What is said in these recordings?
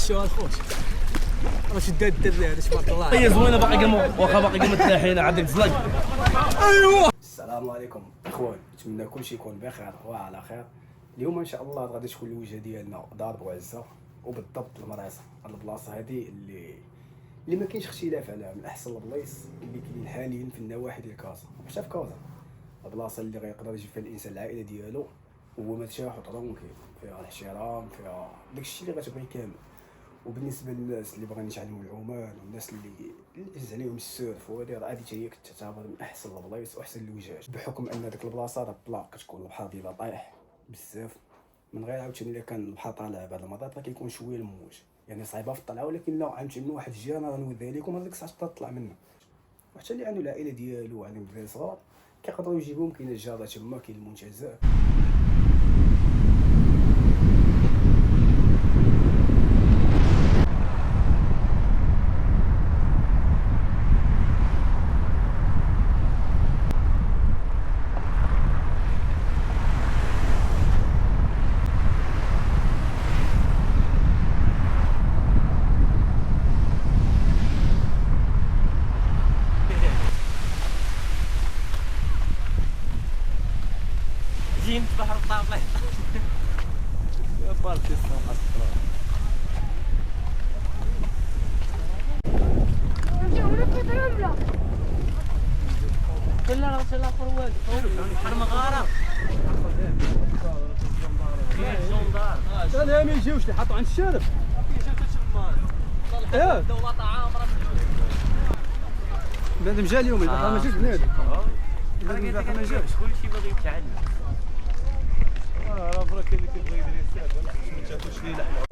شو الخوش راه شداد الدري هذا تبارك الله. هي زوينه باقي واخا باقي متلاحين عندك زلاج. ايوا السلام عليكم اخوان، نتمنى كلشي يكون بخير وعلى خير. اليوم ان شاء الله غادي تكون الوجهه ديالنا دار بوعزه، وبالضبط المريصه. هاد البلاصه هذه اللي ما كاينش اختلاف عليها، من احسن البلايص اللي كاينين حاليا في النواحي ديال كازا، حتى في كازا. البلاصه اللي غيقدر يجي فيها الانسان العائله ديالو وهو مرتاح وطرونكي، فيها الاحترام، فيها داكشي اللي غتبغي كامل. وبالنسبه للناس اللي باغيين يتعلموا العومان والناس اللي عزيز عليهم السيرف وهذه، راه هذه هي كتعتبر من احسن البلايص واحسن الوجهات، بحكم ان ديك البلاصه راه الطلاق كتكون البحر ديالها طايح بزاف، من غير عاوتاني الا كان البحر طالع بعض المرات راه كيكون شويه الموج، يعني صعيبه في الطلعه، ولكن لا عاوتاني من واحد الجهه راه غنوديها لكم هذيك الساعه تقدر تطلع منه. وحتى اللي عنده العائله ديالو وعنده الدراري صغار كيقدروا يجيبوهم، كاين الجاره تما، كاين المنتزه. زين بحر الطابلة يا بارك الساعه كلها راه سلا فرواد بحر مغارة الجندار لا ما يجيوش اللي حطوا عند الشارف. الدولة طعام بنادم جا اليوم، البحر ما جاش بنادم. البحر ما جاش، كلشي باغي يتعلم. راه برا كاين اللي كيبغي يدير الساعه ما تاكلش ليه لحمه.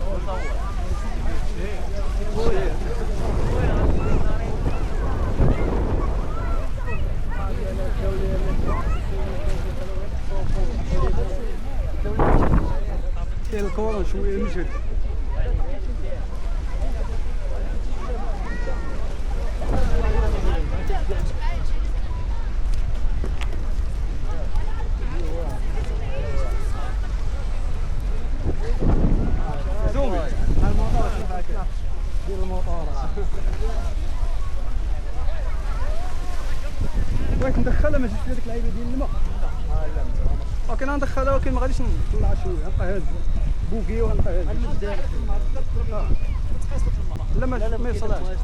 كاين الكورون شويه مجهد. زومي الموطور دير الموطور. بغيت ندخلها ما جبتش هذيك اللعيبه ديال الماء. ولكن غندخلها، ولكن ما غاديش نطلع شويه، نبقى هاز بوكي ونبقى هاز. لا ما يوصلهاش.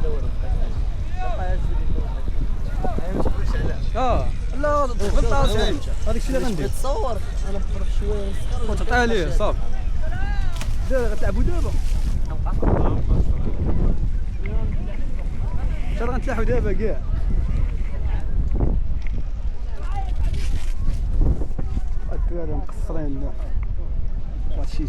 لا تغلط راسك، هذاك الشيء اللي غندير. تصور انا نفرح شويه وتعطيها ليه صافي. غتلعبوا دابا، حتى غنتلاحوا دابا كاع. الدراري مقصرين هادشي.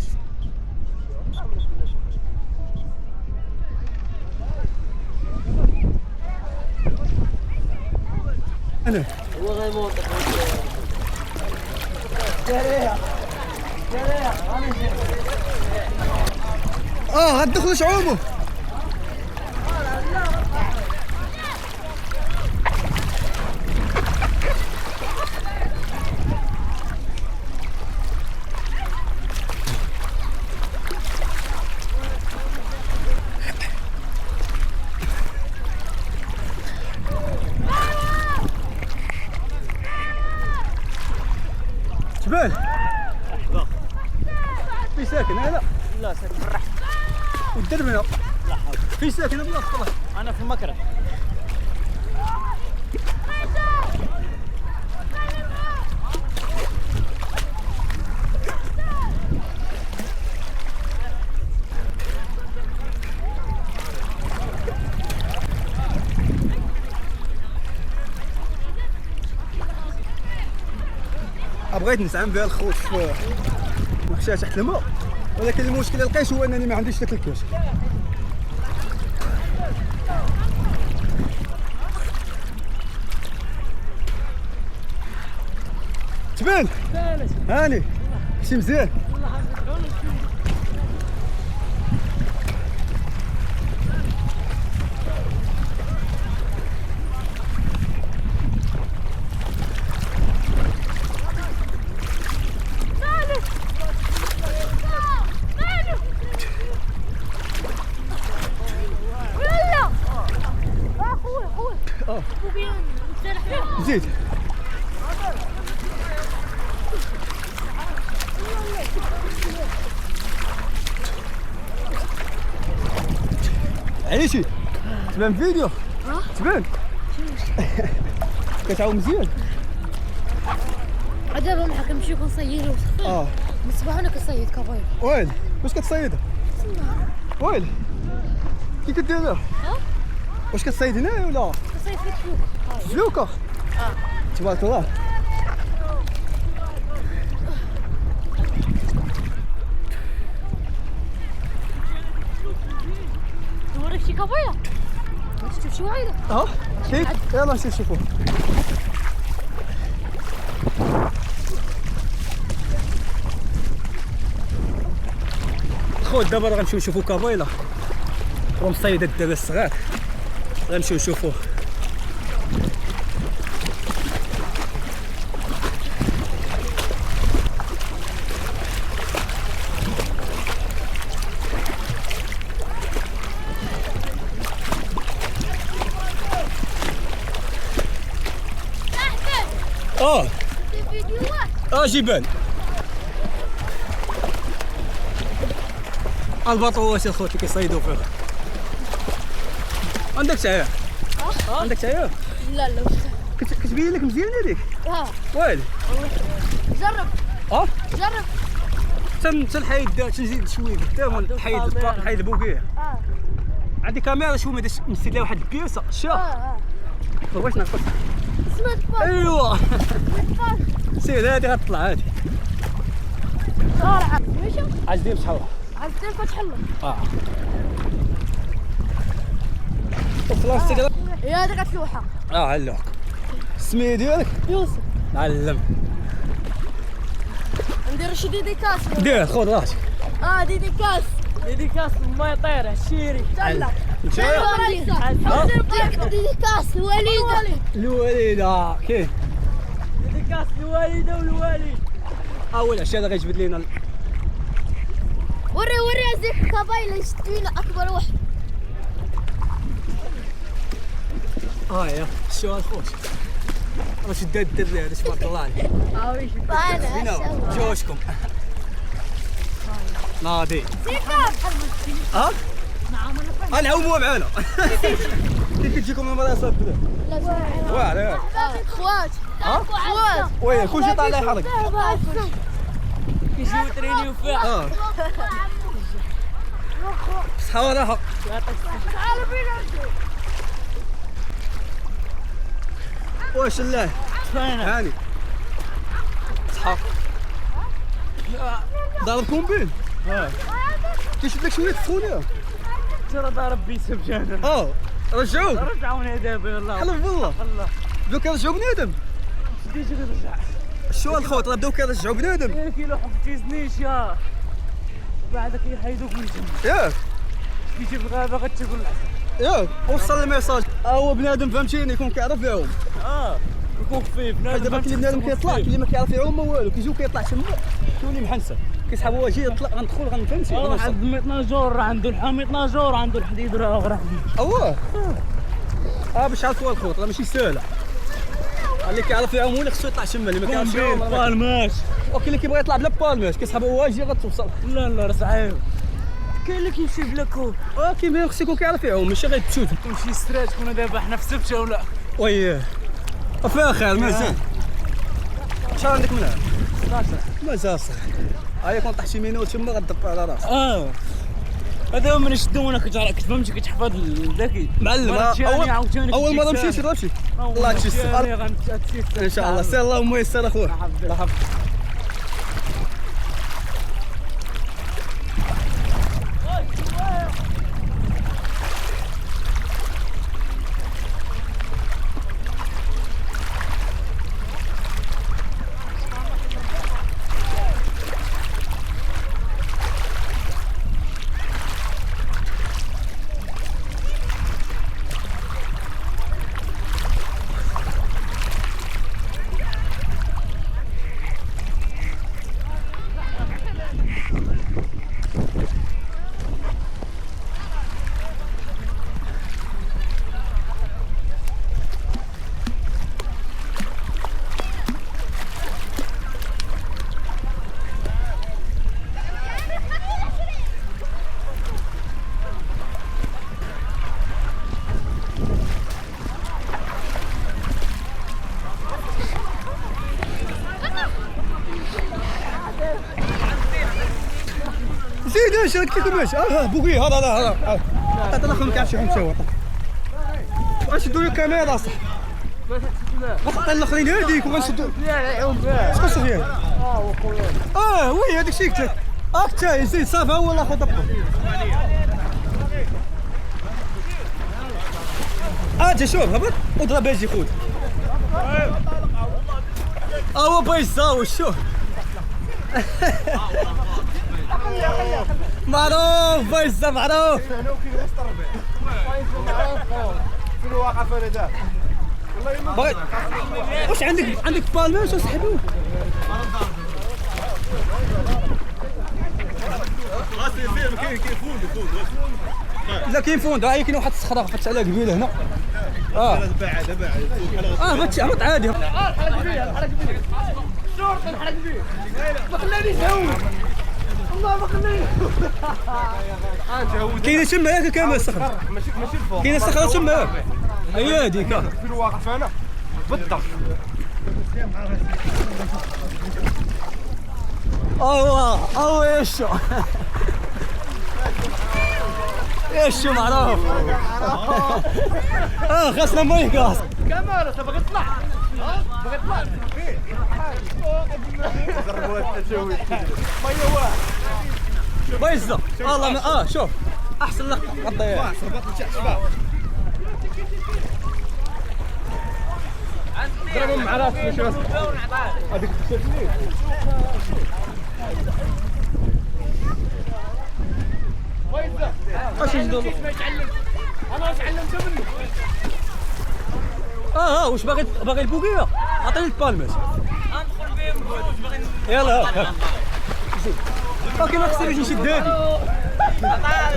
انا هو غيموت جريها غتدخلوا شعوبه. جبال في ساكن هذا؟ لا ساكن في الرحم والدربنه في ساكن بلا صلاح. انا في المكره. بغيت نزعم بها الخوت نخشاها تحت الماء، ولكن المشكل اللي لقيت هو انني ما عنديش داك الكاش. تبان هاني شي مزيان. زيد. عيشي تبان فيديو تبان كتعاون مزيان. دابا معاك نمشيو كنصيدو نصبحو انا كنصيد كابايل. وين واش كتصيدها؟ وين كي كديرها؟ واش كتصيد هنايا ولا كنصيد في الفلوكة. فلوكه؟ تبارك الله. نوريك شي كابايله بغيتي تشوف شي واحده. كيف يلا نشوفو. خوت دابا راه غنمشيو نشوفو كابايلا راهم صيدات الدراري الصغار غنمشيو نشوفوه. جبال البطوات الخوت اللي كيصيدوا فيه. عندك تعيا؟ عندك تعيا؟ لا كتبين لك مزيان هذيك؟ وين؟ جرب. جرب حتى الحيد تنزيد شويه قدام الحيد بوكيه. عندي كاميرا شويه ما نسيت لها واحد البياسه شا. واش ناقص؟ سمعت فاك. ايوا سير هادي غتطلع هادي. طالعه ماشي عاجبني بشحال عرفتي فتح الله. وفلانستيك يا هذيك اللوحه. علوك. السميه ديالك؟ يوسف. علم. ندير شي ديديكاس. دير خذ راسك. ديديكاس ما يطير الشيري. تلا. نتايا؟ ديديكاس الوليده. الوليده كيف؟ ديديكاس الوالده والوالد. اول عشاء هذا غيجبد لينا وري هذيك كابايله شد لينا اكبر واحد. يا شو الخوت راه شداد الدري هذا تبارك الله عليه. انا جوشكم ناضي نعوموا معانا. كيف تجيكم المدرسه كذا؟ واعر خوات وين كلشي طالع حرق كيجيو ترينيو فيها. صحة وراها. واش الله هاني صحة ضارب كومبين. كيشد لك شويه السخونيه. ترى ضارب بيسم جانا. رجعوه رجعوني دابا يلاه حلف بالله. بداو كيرجعوا بنادم. بديت نرجع. شو الخوت راه بداو كيرجعوا بنادم. كيلوحوا في تيزنيش يا بعدك يحيدوك من تما. ياك كيجي في الغابه غتاكل العسل. ياك وصل الميساج. هو بنادم فهمتيني يكون كيعرف يعوم. يكون خفيف. دابا كاين بنادم كيطلع اللي ما كيعرف يعوم ما والو كيجيو كيطلع تما كيولي محنسه كيسحب واجي يطلع غندخل غنفهمتي. واحد ميطنا جور عنده الحامي 12 جور عنده الحديد راه غير حديد. باش عرفوا الخوت راه ماشي ساهله. اللي كيعرف يعوم هو اللي خصو يطلع تما اللي ما كيعرفش يعوم بالماش. وكاين اللي كيبغي يطلع بلا بالماش كيسحب واجي غتوصل. لا راه صعيب. كاين اللي كيمشي بلا كوب. كاين خصو يكون كيعرف يعوم ماشي غير تشوت. كلشي سترات كنا دابا حنا في سبته ولا وياه فيها خير مازال. شحال عندك منها؟ 16 مازال صغير. كون طاح شي مينوت تما غدبر على راسك. هذا هو من يشدونك كتفهمش كتحفظ ذكي معلم. اول مره مشيتي غتمشي الله تيسر ان شاء الله. سير اللهم يسر اخويا. الله يحفظك. كيفاش بوكي هذا عطات الاخر ما كيعرفش يحوم شي غنشدو له الكاميرا صح غنحط الاخرين هذيك وغنشدو شكون سفيان وي هذاك الشيء قلت لك حتى يزيد صافي هو الاخر دبر اجي شوف هبط وضرب يجي خود هو بيزاوي شوف معروف بيزا معروف في الواقع فريدات واش عندك بالماس وسحبوه كاين فوند لا كاين فوند هاي كاين واحد الصخره فتش عليها قبيله هنا بعد هبط عادي الحلقه كبيره شورت الحلقه كبيره ما خلانيش نهود والله ما خلانيش كاينه تما ياك كامل الصخره ماشي الفوق كاينه الصخره تما ياك هي هذيك في الواقع فانا بالضبط يشو يشو معروف خاصنا مي كاس كاميرا تبغى تطلع بغيت تطلع ضربوا التجاوز ميه واحد بيزا والله شوف احسن لك غطيها صربط لتحت شباب ضربهم مع راسك ماشي راسك هذيك تشوفني اش يجدوا انا واش علمته منك واش باغي البوكيه عطيني البالماس ندخل بهم واش باغي يلا اوكي ما خصنيش نشد هادي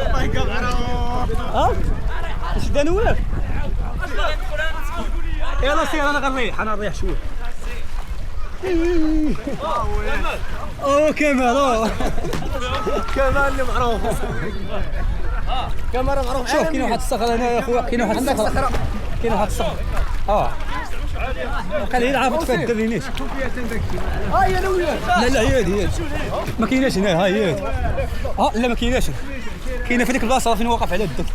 الله يقطع نشد انا وياك واش باغي ندخل انا تسولوا لي يلا سير انا غنريح شويه كمال كمال اللي معروف كاميرا معروف شوف كاين واحد الصخره هنا يا خويا كاين واحد الصخره قال لي عرفت فيها الدرينيش هاي انا وياك لا هي هذه ما كايناش هنا هاي هي لا ما كايناش كاينه في ديك البلاصه فين واقف على يدك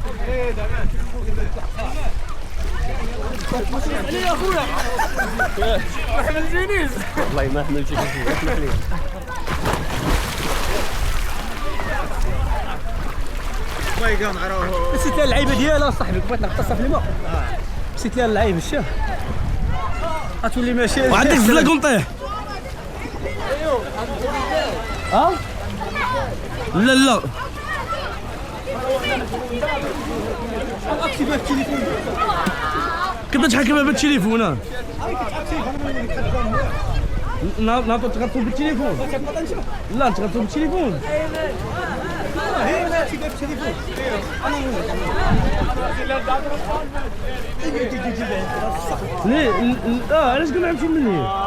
يا اخويا ما حملتينيش والله ما حملتيك اسمح لي الله يقطع روحه نسيت لها اللعيبه ديالها صاحبي بغيت نغتصف لي ما نسيت لها اللعيبه الشاه غتولي ماشي وعندك زلاكم طيح لا اكتب التليفون كيف تحكم بالتليفون نعطيك تغطوا بالتليفون لا انت تغطوا بالتليفون ليه علاش كنا نمشيو من هنا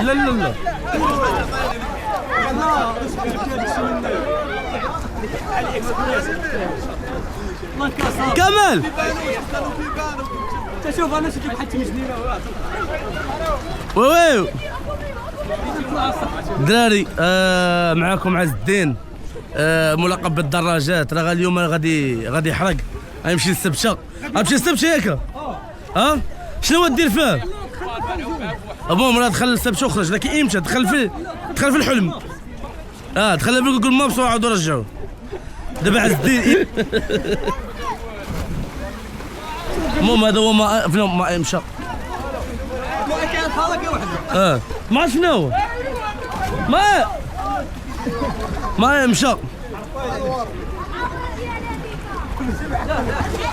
لا كمال تشوف انا شفت حتى مجنينه وي دراري معاكم عز الدين ملقب بالدراجات راه اليوم غادي يحرق غيمشي للسبشه غنمشي للسبشه ياك شنو دير فيه المهم راه دخل للسبشه وخرج لكن امتى دخل في الحلم دخل في جوجل مابس وعاودوا رجعوه دابا عز الدين المهم هذا هو ما مشى كاين حلقه واحده ما شنو ما مشى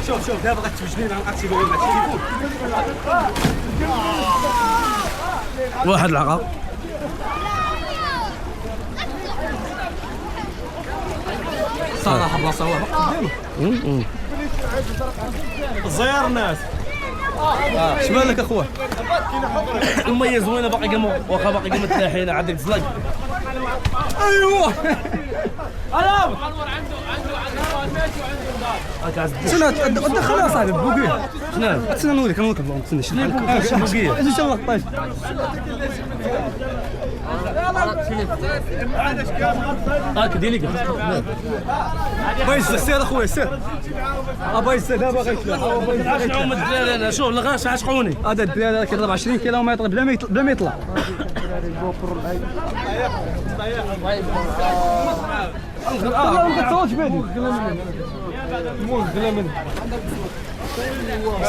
شوف دابا غتبجني مع اكتيفي مع التليفون واحد العقاب صراحه بلاصه واحده الزيار الناس شمالك اخويا الميه زوينه باقي واخا باقي ما تلاحينا عندك زلاق ايوه شنو دخلها صاحبي بوكيه شنو تسنى نوريك والله تسنى شنو بوكيه ايش الله طيب هاك ديليك بايس سير اخويا سير بايس دابا غيطلع انا شوف الغاش عشقوني هذا الدراري كيضرب 20 كيلومتر بلا ما يطلع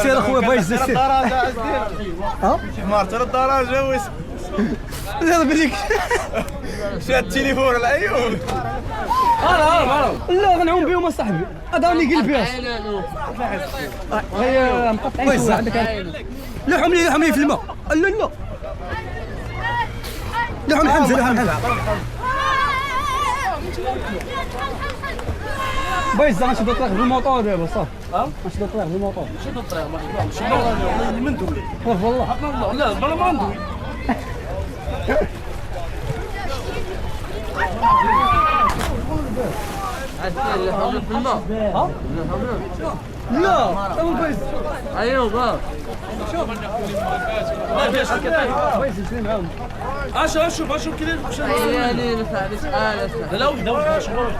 سير اخويا بايس سير حمار ترى الدراجه ويس لا بليك شاد التليفون العيون لا غنعوم بهم اصاحبي هذا اللي قلب بها هي مقطعين عندك لحم لي في الماء لا لحم حمزه لحم حمزه بايز غنشد الطريق بالموطور دابا صافي غنشد الطريق بالموطور شد الطريق ما من دول والله لا بلا ما ندوي في الماء لا ابو بايز ايوه شوف بايز شنو معاهم اشوف كذا يعني لا وحده شوف وحده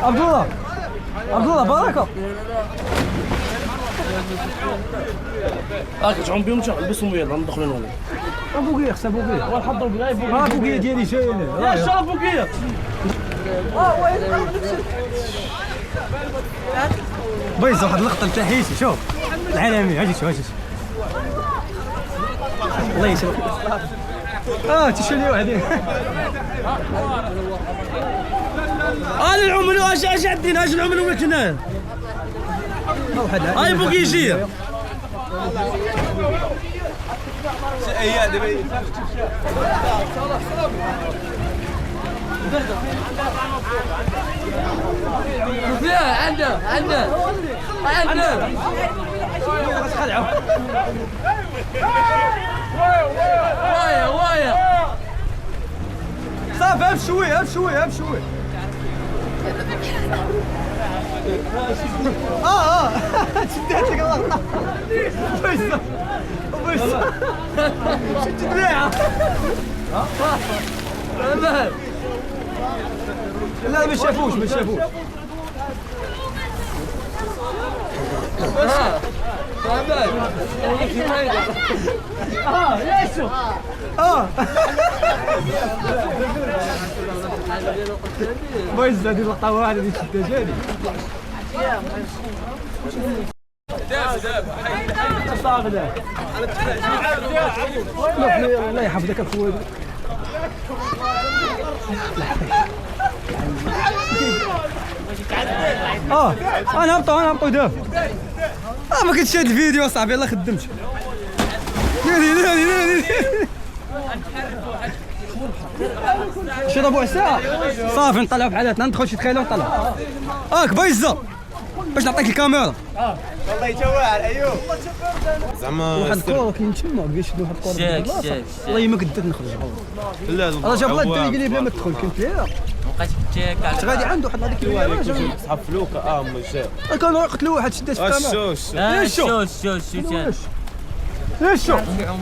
عبد الله بركه هاك تعوم بهم لبسهم وياه ندخلوا لهم بوكيه خصها بوكيه والحضر بغاي بوكيه ديالي جاي يا شرف بوكيه بايز واحد اللقطه تاع حيسي شوف العالمي اجي شوف الله يسلمك تشلي وحدين انا العمل اش عندنا اش العمل وكنا هاي بوكي يجي يا عنده وايا صافي هب شويه شديتك الله بس شد دراعه لا ما شافوش ليش بايز هذه اللقطه واحده اللي شدها جاني الله يحفظك اخويا انا هبطوا دابا ما كنتش شاد الفيديو اصاحبي الله خدمت نادي شي ربع ساعه صافي نطلعوا بحالاتنا ندخل شي تخيلوا نطلعوا بايزه باش نعطيك الكاميرا والله يتواعد ايوب زعما واحد الكره كاين تما بغيت نشد واحد الكره والله ما قدرت نخرج لا راه جاب الله الدري قال لي بلا ما تدخل كنت لا بقيت كتشيك على غادي عنده واحد هذيك الوالد صحاب فلوكه مشى كان قتلوا واحد شدات في الكاميرا شوش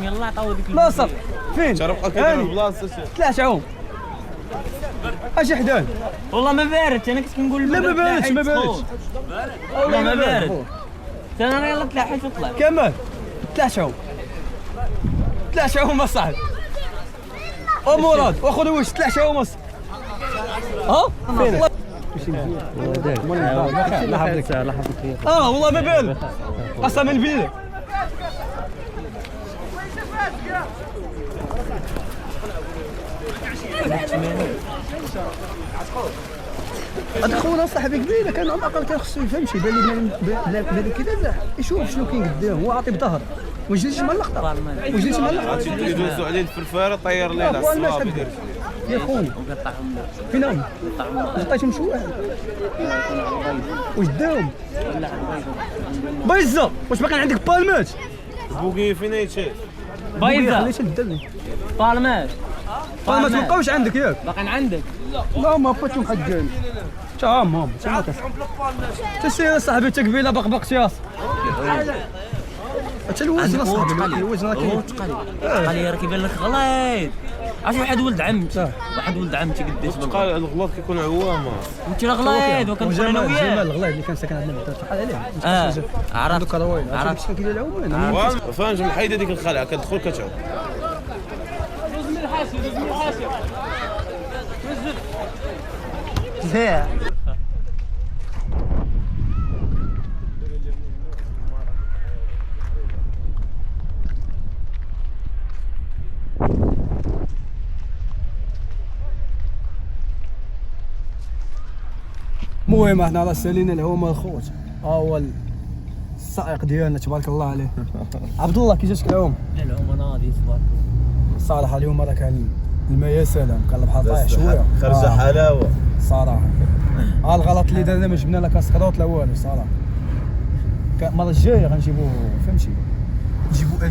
يلا عطاو ديك لا صافي فين شرف كذا من بلاصه طلعت عوم اجي حداه والله ما بارد انا كنت كنقول لا ما باردش والله ما بارد انا يلا طلع حيت طلع كمال طلعت عوم اصاحبي مراد واخذ واش طلعت عوم فين الله يحفظك والله ما بارد قسما بالله هذا خونا صاحبي قبيله كان على الاقل كان خصو يفهم شي بان لي كذا يشوف شنو كاين قدام هو عاطي بظهر واش جيتي مع اللقطه واش جيتي مع اللقطه يدوزوا عليه الفرفاره طير ليه الصواب يدير يا خويا فين هم لقيتهم شي واحد واش داهم بايزه واش باقي عندك بالمات بوكي فين يتشاف بايظه خليتي الدري بالمات ما تبقاوش عندك ياك باقي عندك لا ما بقيتهم حجان تا مام تسير صاحبي تقبيله بقبقت ياس حتى الوزن صاحبي الوزن راه هو كاين تقالي قال لي راه كيبان لك غليظ عرفتي واحد ولد عمتي واحد ولد عمتي قداش قال الغلط كيكون عوامه انت راه غليظ وكنقول انا وياك جمال الغلايظ اللي كان ساكن عندنا بالدار شحال عليه عرفت دوك الروين عرفت. عرفت شكون كيدير العوام فانج محيده ديك الخلعه كتدخل كتعوم المهم حنا راه سالينا العومه الخوت ها هو السائق ديالنا تبارك الله عليه عبد الله كي جاتك العوم العوم ناضي تبارك صراحه اليوم راه كان الماء يا سلام كان بحال طايح شويه خرجه حلاوه صراحه الغلط اللي درنا ما جبنا لا كاسكروط لا والو صراحه المره الجايه غنجيبو فهمتي نجيبو